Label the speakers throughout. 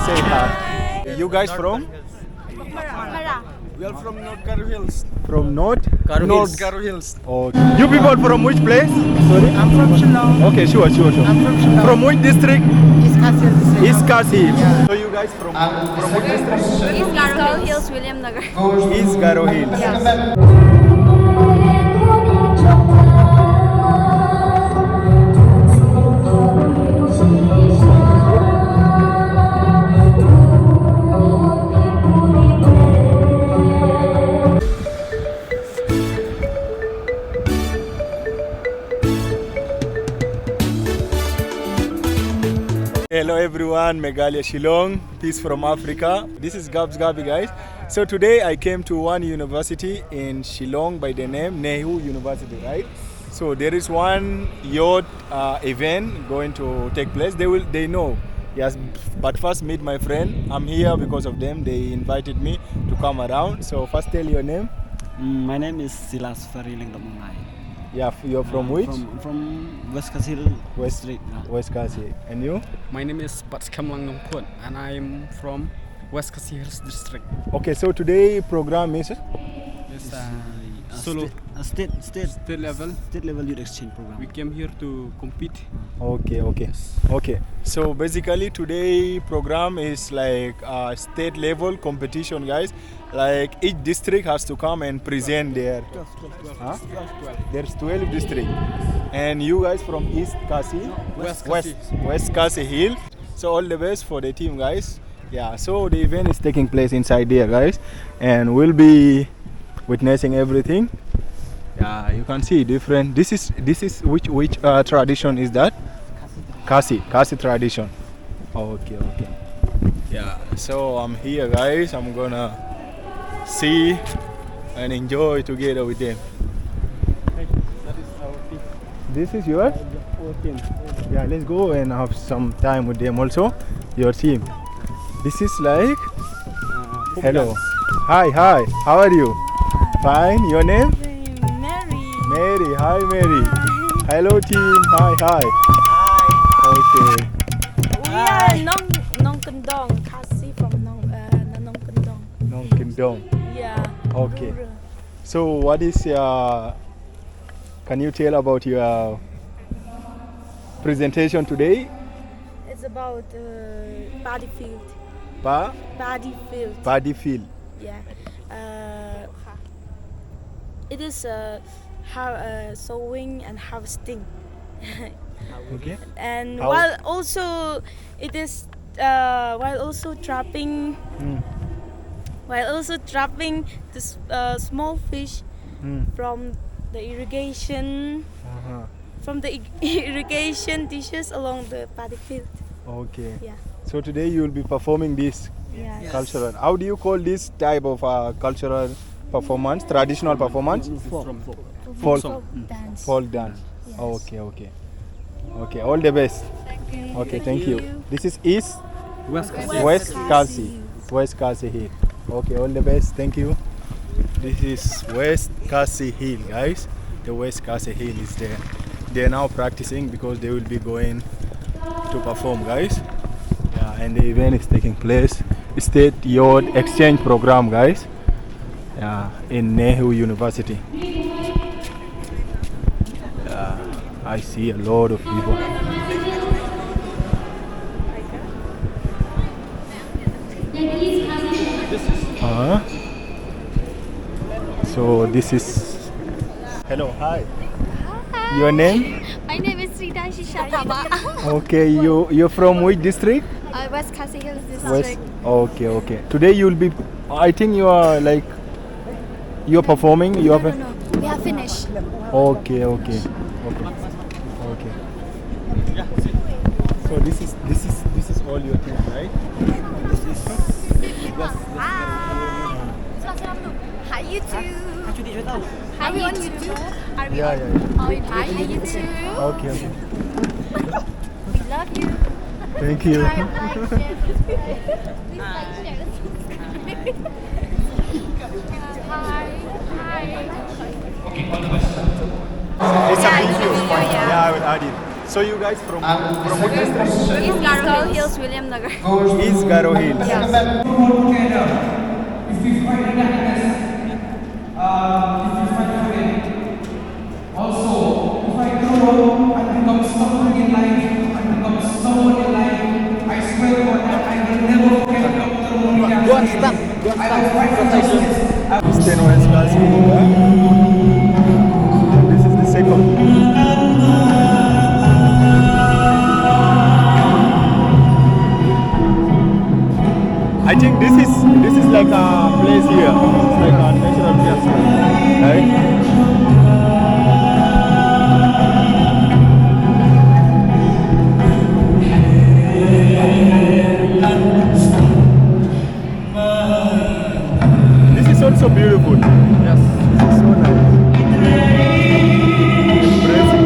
Speaker 1: say hi. You guys from?
Speaker 2: We are from North Garo Hills.
Speaker 1: From North?
Speaker 2: North Garo Hills.
Speaker 1: Okay. You people from which place? Sorry?
Speaker 2: I'm from Shillong.
Speaker 1: Okay, sure.
Speaker 2: I'm from Shillong.
Speaker 1: From which district?
Speaker 2: East Kassil district.
Speaker 1: East Kassil. So you guys from which district?
Speaker 3: East Garo Hills, William Nagar.
Speaker 1: East Garo Hills.
Speaker 3: Yes.
Speaker 1: Hello everyone, Meghalaya, Shillong, peace from Africa. This is Gabs, guys. So today I came to one university in Shillong by the name Nehu University, right? So there is one youth event going to take place. They know, yes. But first meet my friend. I'm here because of them. They invited me to come around. So first tell your name.
Speaker 4: My name is Silas Fariling Damungai.
Speaker 1: Yeah, you're from which?
Speaker 4: From West Kassil District.
Speaker 1: West Kassil. And you?
Speaker 5: My name is Kamlang Nongkut and I'm from West Kassil District.
Speaker 1: Okay, so today program is
Speaker 5: Solo
Speaker 4: State
Speaker 5: level
Speaker 4: youth exchange program.
Speaker 5: We came here to compete.
Speaker 1: Okay. So basically today program is like a state level competition, guys. Like each district has to come and present their.
Speaker 5: 12.
Speaker 1: There's 12 districts, and you guys from East Kassil, West Kassil Hill. So all the best for the team, guys. Yeah. So the event is taking place inside there, guys, and we'll be witnessing everything. Yeah, you can see different. This is which tradition is that? Kasi tradition. Okay. Yeah. So I'm here, guys. I'm gonna see and enjoy together with them.
Speaker 5: That is our team.
Speaker 1: This is your
Speaker 5: team.
Speaker 1: Yeah. Let's go and have some time with them also. Your team. This is like. Hello. Hi. How are you? Fine. Your name? Mary. Hi, Mary. Hello, team. Hi. Okay.
Speaker 3: We are Nong Kendong, Kasi from Nong Kendong.
Speaker 1: Nong Kendong.
Speaker 3: Yeah.
Speaker 1: Okay. So, what is your? Can you tell about your presentation today?
Speaker 3: It's about body field.
Speaker 1: Body field.
Speaker 3: Yeah. It is sewing and harvesting.
Speaker 1: Okay.
Speaker 3: And while also trapping. While also trapping the small fish from the irrigation. From the irrigation dishes along the paddy field.
Speaker 1: Okay.
Speaker 3: Yeah.
Speaker 1: So today you will be performing this cultural. How do you call this type of cultural performance? Traditional performance? Folk
Speaker 3: dance.
Speaker 1: Folk dance.
Speaker 3: Yes.
Speaker 1: Okay. All the best. Okay, thank you. This is East
Speaker 5: West
Speaker 1: Kassil Hill. Okay, all the best. Thank you. This is West Kassil Hill, guys. The West Kassil Hill is there. They are now practicing because they will be going to perform, guys. Yeah, and the event is taking place. State Youth Exchange Program, guys. Yeah, in Nehu University. Yeah, I see a lot of people. So this is. Hello, hi. Your name?
Speaker 6: My name is Rita Shishataba.
Speaker 1: Okay, you're from which district?
Speaker 6: West Kassil Hills District.
Speaker 1: Okay. Today you'll be. I think you are like. You're performing. You have.
Speaker 6: No. We have finished.
Speaker 1: Okay. So this is all your team, right?
Speaker 6: Hi YouTube. Are we on YouTube?
Speaker 1: Yeah.
Speaker 6: Hi YouTube.
Speaker 1: Okay.
Speaker 6: We love you.
Speaker 1: Thank you.
Speaker 6: Hi.
Speaker 1: It's a video. Yeah, I will add it. So you guys from what district?
Speaker 6: East Garo Hills, William Nagar.
Speaker 1: East Garo Hills.
Speaker 7: If we fight in darkness, if we fight for it. Also, if I grow up and become someone in life, and become someone in life, I swear to God that I will never forget Dr. Monica. I will fight for justice.
Speaker 1: Eastern West Kasi. This is the second. I think this is like a place here. It's like a natural place, right? This is also beautiful.
Speaker 5: Yes.
Speaker 1: This is so nice. Impressive.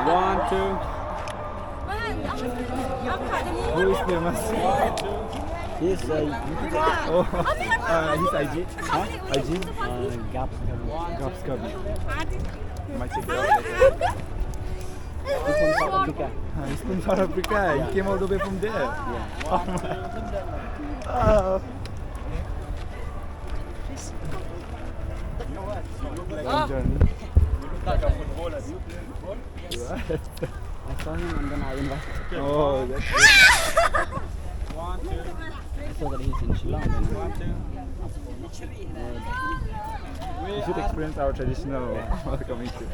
Speaker 5: One, two.
Speaker 1: Who is famous?
Speaker 4: Yes,
Speaker 1: Oh, his IG. IG.
Speaker 4: Gabs.
Speaker 1: Gabs Gabs. Might check it out later.
Speaker 4: He's from South Africa.
Speaker 1: He's from South Africa. He came all the way from there.
Speaker 4: Yeah.
Speaker 1: Oh my. Oh. Like a journey. Like a footballer. Do you play football?
Speaker 4: I saw him and then I invited him.
Speaker 1: Oh, that's
Speaker 5: One, two.
Speaker 4: I saw that he's in Shillong.
Speaker 5: One, two.
Speaker 1: You should experience our traditional welcoming too.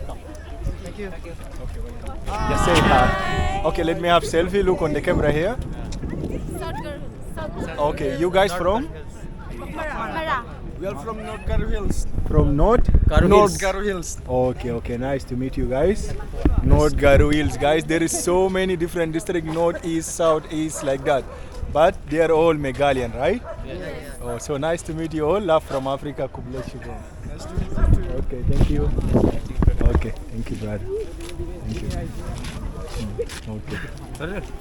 Speaker 1: Thank you. Okay, welcome. Just say hi. Okay, let me have selfie. Look on the camera here. Okay, you guys from?
Speaker 6: Mara.
Speaker 2: We are from North Garo Hills.
Speaker 1: From North?
Speaker 2: North Garo Hills.
Speaker 1: Okay, nice to meet you guys. North Garo Hills, guys. There is so many different districts, north, east, south, east, like that. But they are all Meghalayan, right?
Speaker 2: Yes.
Speaker 1: Oh, so nice to meet you all. Love from Africa. God bless you.
Speaker 2: Nice to meet you too.
Speaker 1: Okay, thank you. Okay, thank you, brother. Thank you. Okay.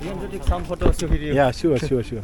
Speaker 2: You want to take some photos of video?
Speaker 1: Yeah, sure.
Speaker 8: Yeah.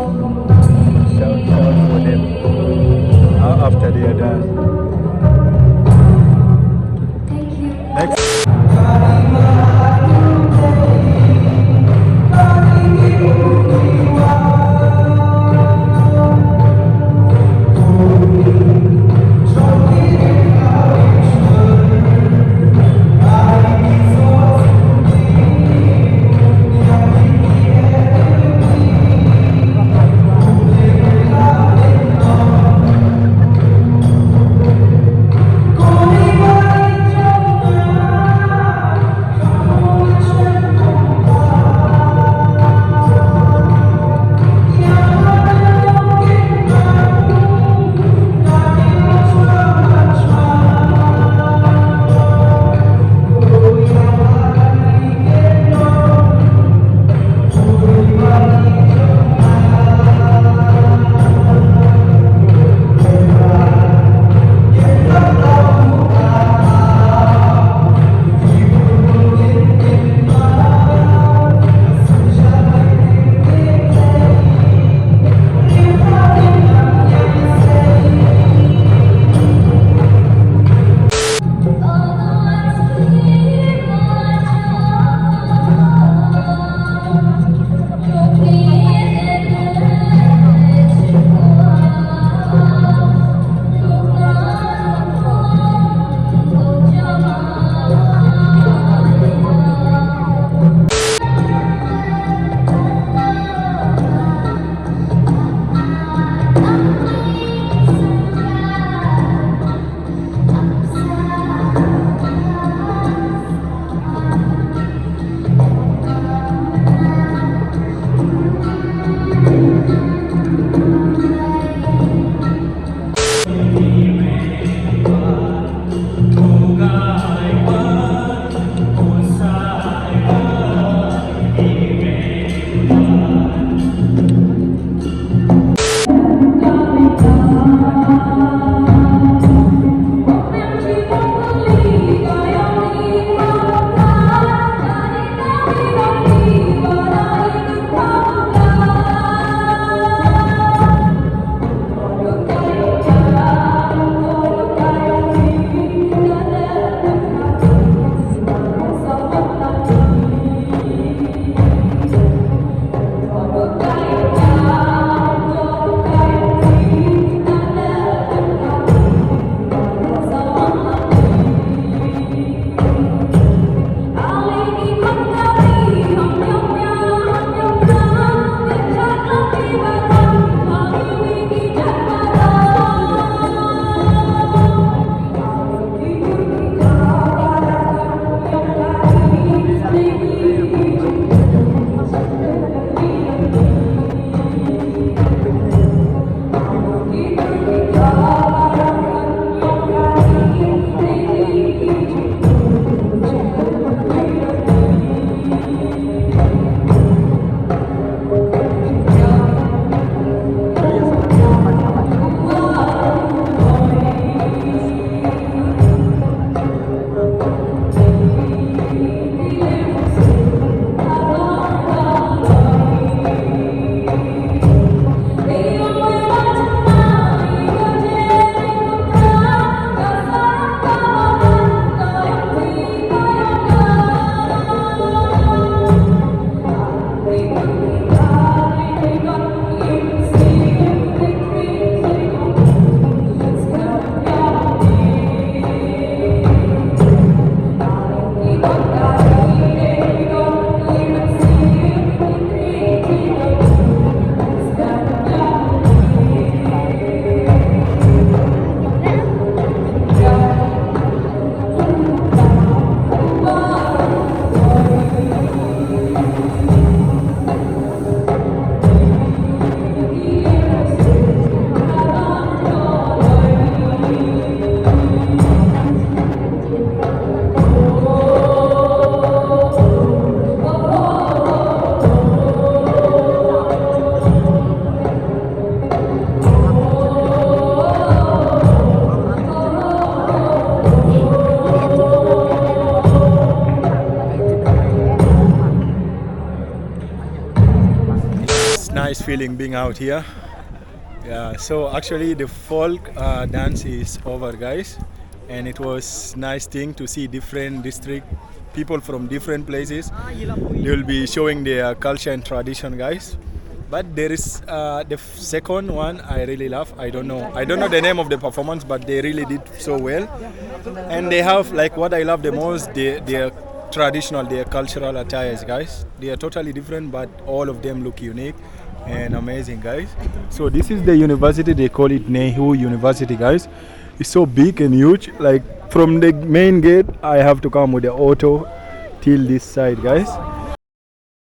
Speaker 1: Shout for them after they are done. Next. nice feeling being out here. Yeah, so actually the folk dance is over, guys, and it was nice thing to see different district people from different places. They will be showing their culture and tradition, guys. But there is the second one I really love. I don't know the name of the performance, but they really did so well. And they have, like, what I love the most, their traditional, their cultural attires, guys. They are totally different, but all of them look unique and amazing, guys. So this is the university. They call it Nehu University, guys. It's so big and huge. Like, from the main gate, I have to come with the auto till this side, guys.